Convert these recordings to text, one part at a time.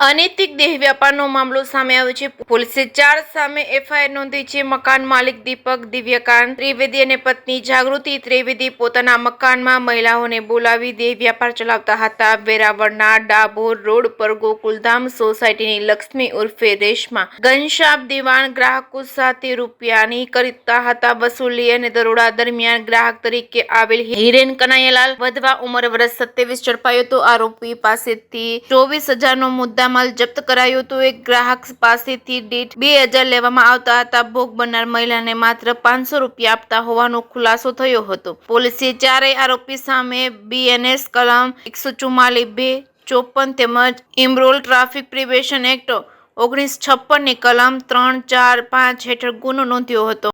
અનૈતિક દેહ વ્યાપારનો મામલો સામે આવ્યો છે। પોલીસે 4 સામે એફઆઈઆર નોંધી છે। મકાન માલિક દીપક દિવ્યકાંત ત્રિવેદી અને પત્ની જાગૃતિ ત્રિવેદી પોતાના મકાનમાં મહિલાઓને બોલાવી દેહ વ્યાપાર ચલાવતા હતા। વેરાવળના ડાભોર રોડ પર ગોકુલધામ સોસાયટીની લક્ષ્મી ઉર્ફે રેશમા ઘનશ્યામ દિવાણ ગ્રાહકો સાથે રૂપિયાની કરતા હતા વસૂલી અને દરોડા દરમિયાન ગ્રાહક તરીકે આવેલ હિરેન કનૈયાલાલ વધવા ઉંમર વર્ષ 27 ઝડપાયો હતો। આરોપી પાસેથી 24,000નો મુદ્દામાલ જપ્ત કરાયો હતો। એક ગ્રાહક પાસેથી દીઠ 2,000 લેવામાં આવતા હતા। ભોગ બનનાર મહિલાને માત્ર 500 રૂપિયા આપતા હોવાનો ખુલાસો થયો હતો। પોલીસે ચારેય આરોપી સામે બીએનએસ કલમ 144(2), 54 તેમજ ઇમરોલ ટ્રાફિક પ્રિવેન્શન એક્ટ 1956 ની કલમ 3, 4, 5 હેઠળ ગુનો નોંધ્યો હતો।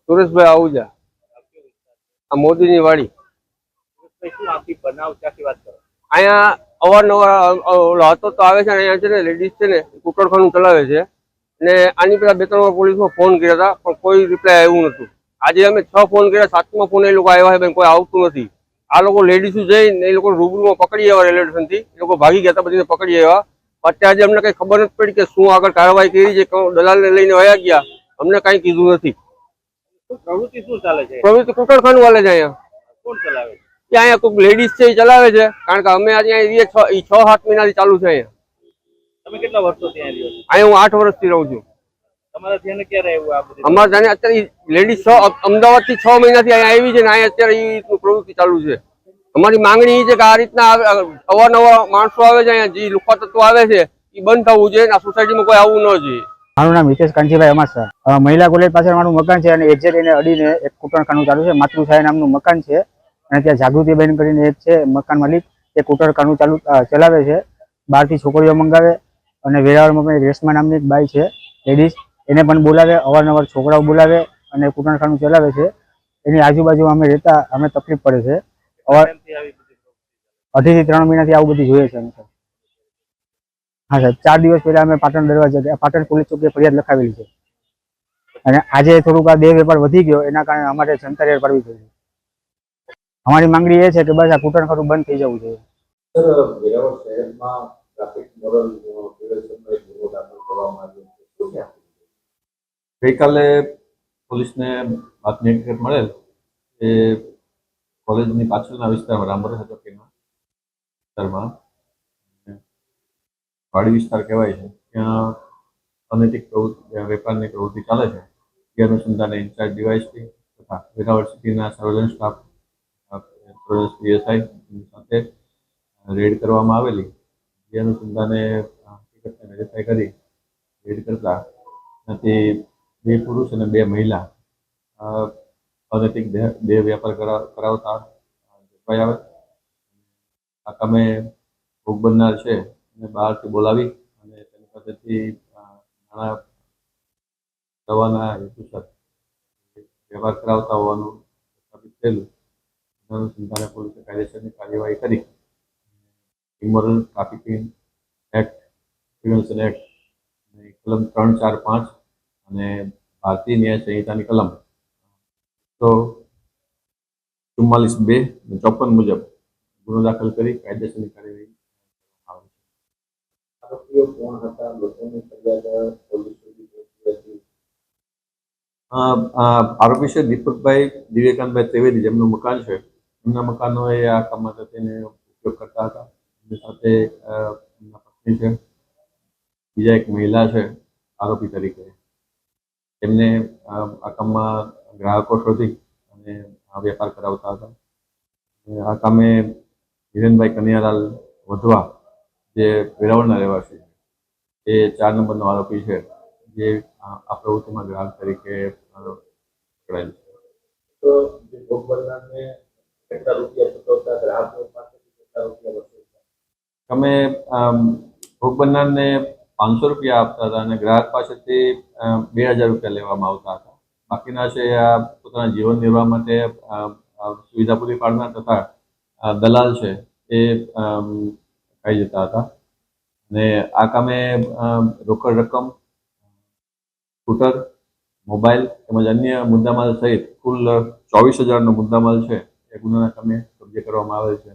સુરેશભાઈ આહુજા, આ મોદીની વાડી અહીંયા અવારનવાર હતો તો આવે છે। અહીંયા છે ને લેડીઝ છે ને કુકરખાનું ચલાવે છે અને આની પેલા 2-3 વાર પોલીસમાં ફોન કર્યા હતા પણ કોઈ રિપ્લાય આવ્યું નતું। આજે અમે 6 ફોન કર્યા, 7મા ફોન એ લોકો આવ્યા છે, કોઈ આવતું નથી। આ લોકો લેડીઝ જઈને એ લોકો રૂબરૂમાં પકડી આવ્યા રેલવે સ્ટેશનથી, એ લોકો ભાગી ગયા હતા, બધીને પકડી આવ્યા। અત્યારે અમને કઈ ખબર નથી પડી કે શું આગળ કાર્યવાહી કરી છે, દલાલને લઈને વયા ગયા, અમને કઈ કીધું નથી। પ્રવૃત્તિ શું ચાલે છે? પ્રવૃત્તિ કુકરખાનું ચાલે છે। અહીંયા કોણ ચલાવે છે? અહીંયા કોઈ લેડીઝ છે એ ચલાવે છે, કારણ કે અમે આજે 6-7 મહિનાથી ચાલુ છે। અહીંયા તમે કેટલા વર્ષોથી અહીંયા રહ્યો છો? અહીંયા હું 8 વર્ષથી રહું છું। તમારા ધ્યાને ક્યારે આવ્યું આ બધું? અમારે ત્યાં અત્યારે લેડીઝ અમદાવાદથી 6 મહિનાથી અહીંયા આવી છે ને અહીંયા અત્યારે એ પ્રવૃત્તિ ચાલુ છે। અમારી માંગણી એ છે કે આ રીતના અવારનવાર માણસો આવે છે અહીંયા, જે લુખ્ખા તત્વો આવે છે એ બંધ થવું જોઈએ, આ સોસાયટીમાં કોઈ આવવું ન જોઈએ। મારું નામ હિતેશ કાંજીભાઈ અમાસા, મહિલા કોલેજ પાસે મારું મકાન છે અને એક્ઝેક્ટ એને અડીને એક કૂટરખાનું ચાલુ છે। માતૃછાયા નામનું મકાન છે અને ત્યાં જાગૃતિબેન કરીને એક છે મકાન માલિક, એ કૂટરખાનું ચલાવે છે। બહારથી છોકરીઓ મંગાવે અને વેરાવળમાં રેશમા નામની એક બાઈ છે લેડીઝ, એને પણ બોલાવે, અવારનવાર છોકરાઓ બોલાવે અને કૂટરખાનું ચલાવે છે। એની આજુબાજુ અમે રહેતા અમે તકલીફ પડે છે। 2.5 થી 3 મહિનાથી આવું બધું જોઈએ છે અમે। હા સાહેબ, 4 દિવસ પહેલા અમે પાટણ દરવાજા પાટણ પોલીસ ચોકીએ ફરિયાદ લખાવેલી છે અને આજે થોડુંક આ દેહ વેપાર વધી ગયો એના કારણે અમારે જનતા રેડ પાડવી જોઈએ। અમારી માંગણી એ છે કે બસ આ કૂટરખાનું બંધ થઈ જવું જોઈએ। સર, વેરાવળ શહેરમાં ટ્રાફિક મોરલ વિલેશનનો એક ગુનો દાખલ કરવામાં આવ્યો છે, શું છે? ગઈકાલે પોલીસને બાતમી હકીકત મળેલ કે કોલેજની પાછળના વિસ્તારમાં રામરસ ચોકીના વિસ્તારમાં વાડી વિસ્તાર કહેવાય છે, ત્યાં અનૈતિક વેપારની પ્રવૃત્તિ ચાલે છે। એ અનુસંધાને ઇન્ચાર્જ ડીવાયએસપી તથા વેરાવળ સિટીના સર્વેલન્સ સ્ટાફ પીએસઆઈ સાથે રેડ કરવામાં આવેલી। જે અનુસંધાને હકીકતને વેરીફાઈ કરી રેડ કરતા ત્યાંથી 2 પુરુષ અને 2 મહિલા અનૈતિક દેહ વ્યાપાર કરાવતા ઝડપાઈ આવે। આ કામે ભોગ બનનાર છે અને બહારથી બોલાવી અને તેની પાસેથી નાણાં દવાના હેતુસર વ્યવહાર કરાવતા હોવાનું સ્થાપિત થયેલું। અનુસંધાને પોલીસે કાયદેસરની કાર્યવાહી કરી immoral trafficking act, prevention act કલમ 3, 4, 5 અને ભારતીય ન્યાય સંહિતાની કલમ 144(2) અને 54 મુજબ ગુનો દાખલ કરી કાયદેસરની કાર્યવાહી આરોપીઓ કોણ હતા? લોકોની ફરિયાદ પોલીસ સુધી પહોંચી હતી? આરોપી છે દીપકભાઈ દિવ્યકાંતભાઈ ત્રિવેદી, જેમનું મકાન છે, એમના મકાનો એ આ કામ માટે તેને ઉપયોગ કરતા હતા। એમની સાથે એમના પત્ની છે, બીજા એક મહિલા છે આરોપી તરીકે, એમને આ કામમાં ગ્રાહકો શોધી અને આ વેપાર કરાવતા હતા। આ કામે હિરેનભાઈ કનૈયાલાલ વધવા, જે વેરાવળના રહેવાસી છે, એ 4 નંબરનો આરોપી છે, જે આ પ્રવૃત્તિમાં ગ્રાહક તરીકે પકડાયેલ છે। તો જે ભોગ બનનારને કેટલા રૂપિયા ચૂકવતા, ગ્રાહકો પાસેથી કેટલા રૂપિયા વસૂલતા? અમે ભોગ બનનારને 500 રૂપિયા આપતા હતા અને ગ્રાહક પાસેથી 2,000 રૂપિયા લેવામાં આવતા હતા। બાકીના છે આ પોતાના જીવન નિર્વાહ માટે સુવિધા પૂરી પાડનાર તથા દલાલ છે એ ખાઈ જતા હતા। અને આ કામે રોકડ રકમ, સ્કૂટર, મોબાઈલ તેમજ અન્ય મુદ્દામાલ સહિત કુલ 24,000નો મુદ્દામાલ છે એ ગુનાના કામે કબજે કરવામાં આવેલ છે।